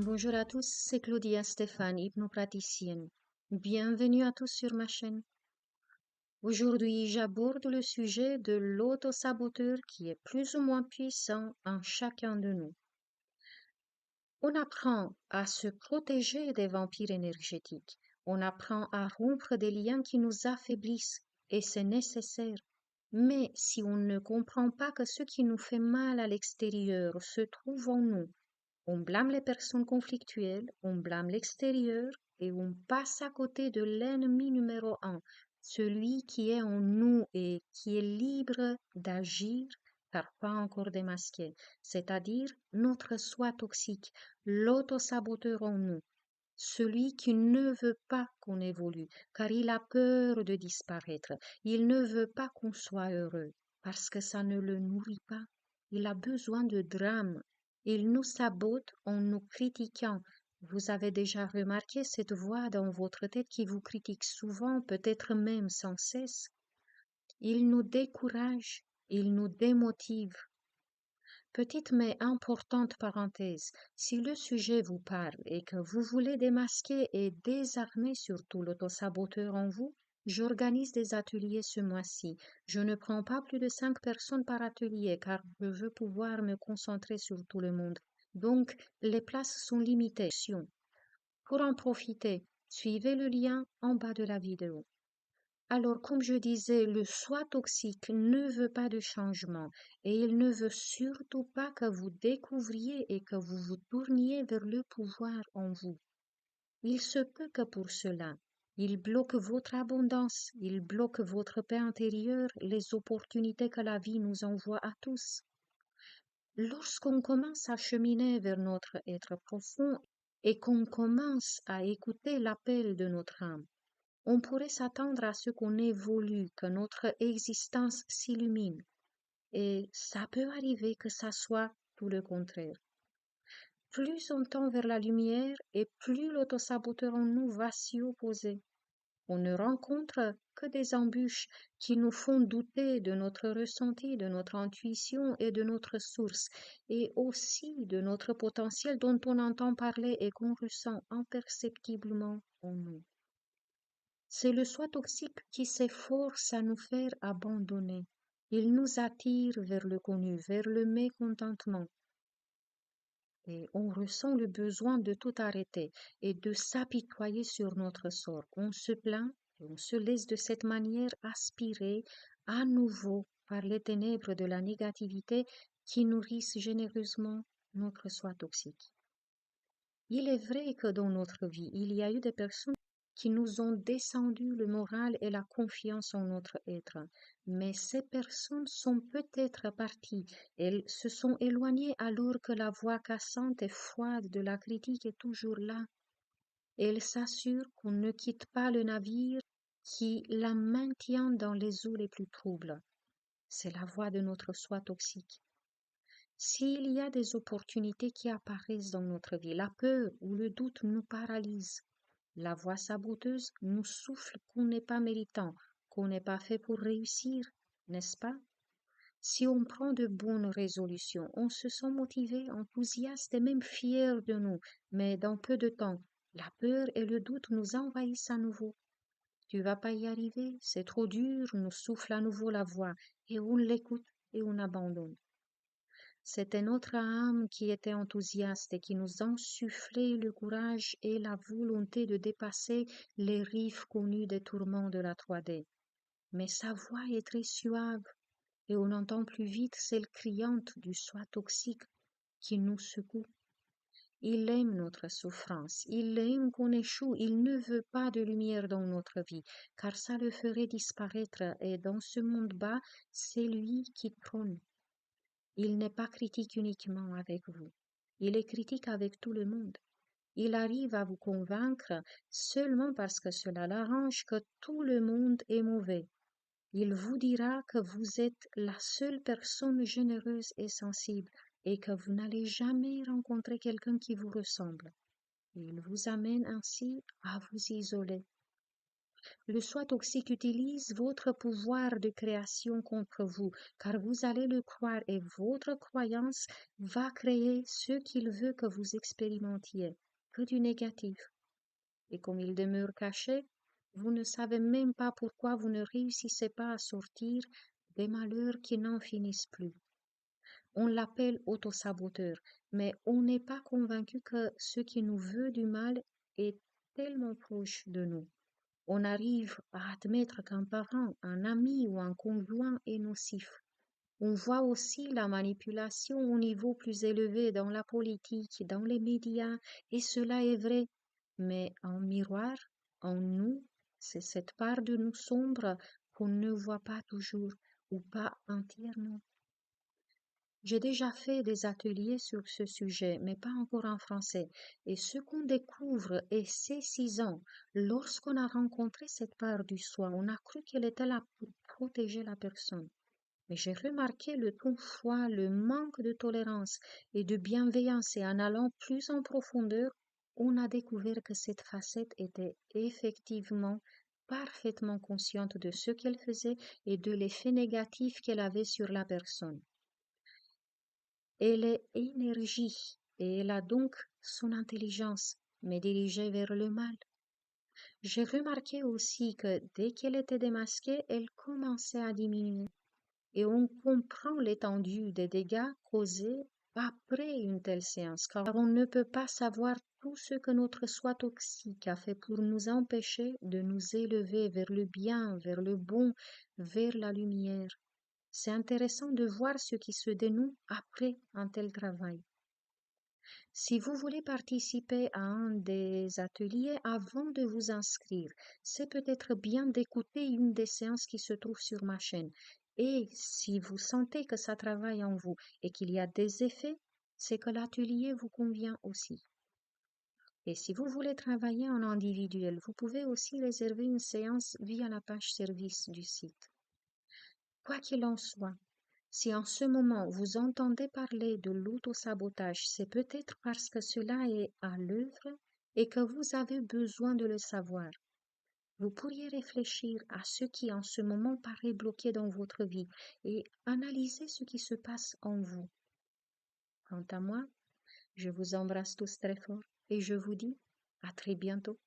Bonjour à tous, c'est Claudia Stéphane, hypnopraticienne. Bienvenue à tous sur ma chaîne. Aujourd'hui, j'aborde le sujet de l'auto-saboteur qui est plus ou moins puissant en chacun de nous. On apprend à se protéger des vampires énergétiques. On apprend à rompre des liens qui nous affaiblissent et c'est nécessaire. Mais si on ne comprend pas que ce qui nous fait mal à l'extérieur se trouve en nous, on blâme les personnes conflictuelles, on blâme l'extérieur et on passe à côté de l'ennemi numéro un, celui qui est en nous et qui est libre d'agir car pas encore démasqué, c'est-à-dire notre soi toxique, l'auto-saboteur en nous, celui qui ne veut pas qu'on évolue car il a peur de disparaître, il ne veut pas qu'on soit heureux parce que ça ne le nourrit pas, il a besoin de drame. Il nous sabote en nous critiquant. Vous avez déjà remarqué cette voix dans votre tête qui vous critique souvent, peut-être même sans cesse. Il nous décourage, il nous démotive. Petite mais importante parenthèse, si le sujet vous parle et que vous voulez démasquer et désarmer surtout l'autosaboteur en vous, j'organise des ateliers ce mois-ci. Je ne prends pas plus de 5 personnes par atelier car je veux pouvoir me concentrer sur tout le monde. Donc, les places sont limitées. Pour en profiter, suivez le lien en bas de la vidéo. Alors, comme je disais, le soi toxique ne veut pas de changement et il ne veut surtout pas que vous découvriez et que vous vous tourniez vers le pouvoir en vous. Il se peut que pour cela, il bloque votre abondance, il bloque votre paix intérieure, les opportunités que la vie nous envoie à tous. Lorsqu'on commence à cheminer vers notre être profond et qu'on commence à écouter l'appel de notre âme, on pourrait s'attendre à ce qu'on évolue, que notre existence s'illumine. Et ça peut arriver que ça soit tout le contraire. Plus on tend vers la lumière et plus l'autosaboteur en nous va s'y opposer. On ne rencontre que des embûches qui nous font douter de notre ressenti, de notre intuition et de notre source, et aussi de notre potentiel dont on entend parler et qu'on ressent imperceptiblement en nous. C'est le soi toxique qui s'efforce à nous faire abandonner. Il nous attire vers le connu, vers le mécontentement. Et on ressent le besoin de tout arrêter et de s'apitoyer sur notre sort. On se plaint et on se laisse de cette manière aspirer à nouveau par les ténèbres de la négativité qui nourrissent généreusement notre soi toxique. Il est vrai que dans notre vie, il y a eu des personnes qui nous ont descendu le moral et la confiance en notre être. Mais ces personnes sont peut-être parties, elles se sont éloignées alors que la voix cassante et froide de la critique est toujours là. Elles s'assurent qu'on ne quitte pas le navire qui la maintient dans les eaux les plus troubles. C'est la voix de notre soi toxique. S'il y a des opportunités qui apparaissent dans notre vie, la peur ou le doute nous paralyse. La voix saboteuse nous souffle qu'on n'est pas méritant, qu'on n'est pas fait pour réussir, n'est-ce pas? Si on prend de bonnes résolutions, on se sent motivé, enthousiaste et même fier de nous, mais dans peu de temps, la peur et le doute nous envahissent à nouveau. Tu vas pas y arriver, c'est trop dur, nous souffle à nouveau la voix, et on l'écoute et on abandonne. C'était notre âme qui était enthousiaste et qui nous insufflait le courage et la volonté de dépasser les rives connues des tourments de la 3D. Mais sa voix est très suave et on entend plus vite celle criante du soi toxique qui nous secoue. Il aime notre souffrance, il aime qu'on échoue, il ne veut pas de lumière dans notre vie, car ça le ferait disparaître et dans ce monde bas, c'est lui qui trône. Il n'est pas critique uniquement avec vous, il est critique avec tout le monde. Il arrive à vous convaincre seulement parce que cela l'arrange que tout le monde est mauvais. Il vous dira que vous êtes la seule personne généreuse et sensible et que vous n'allez jamais rencontrer quelqu'un qui vous ressemble. Il vous amène ainsi à vous isoler. Le soi toxique utilise votre pouvoir de création contre vous, car vous allez le croire et votre croyance va créer ce qu'il veut que vous expérimentiez, que du négatif. Et comme il demeure caché, vous ne savez même pas pourquoi vous ne réussissez pas à sortir des malheurs qui n'en finissent plus. On l'appelle autosaboteur, mais on n'est pas convaincu que ce qui nous veut du mal est tellement proche de nous. On arrive à admettre qu'un parent, un ami ou un conjoint est nocif. On voit aussi la manipulation au niveau plus élevé dans la politique, dans les médias, et cela est vrai. Mais en miroir, en nous, c'est cette part de nous sombre qu'on ne voit pas toujours ou pas entièrement. J'ai déjà fait des ateliers sur ce sujet, mais pas encore en français. Et ce qu'on découvre est saisissant. Lorsqu'on a rencontré cette part du soi, on a cru qu'elle était là pour protéger la personne. Mais j'ai remarqué le ton froid, le manque de tolérance et de bienveillance, et en allant plus en profondeur, on a découvert que cette facette était effectivement parfaitement consciente de ce qu'elle faisait et de l'effet négatif qu'elle avait sur la personne. Elle est énergie et elle a donc son intelligence, mais dirigée vers le mal. J'ai remarqué aussi que dès qu'elle était démasquée, elle commençait à diminuer et on comprend l'étendue des dégâts causés après une telle séance, car on ne peut pas savoir tout ce que notre soi toxique a fait pour nous empêcher de nous élever vers le bien, vers le bon, vers la lumière. C'est intéressant de voir ce qui se dénoue après un tel travail. Si vous voulez participer à un des ateliers avant de vous inscrire, c'est peut-être bien d'écouter une des séances qui se trouve sur ma chaîne. Et si vous sentez que ça travaille en vous et qu'il y a des effets, c'est que l'atelier vous convient aussi. Et si vous voulez travailler en individuel, vous pouvez aussi réserver une séance via la page service du site. Quoi qu'il en soit, si en ce moment vous entendez parler de l'autosabotage, c'est peut-être parce que cela est à l'œuvre et que vous avez besoin de le savoir. Vous pourriez réfléchir à ce qui en ce moment paraît bloqué dans votre vie et analyser ce qui se passe en vous. Quant à moi, je vous embrasse tous très fort et je vous dis à très bientôt.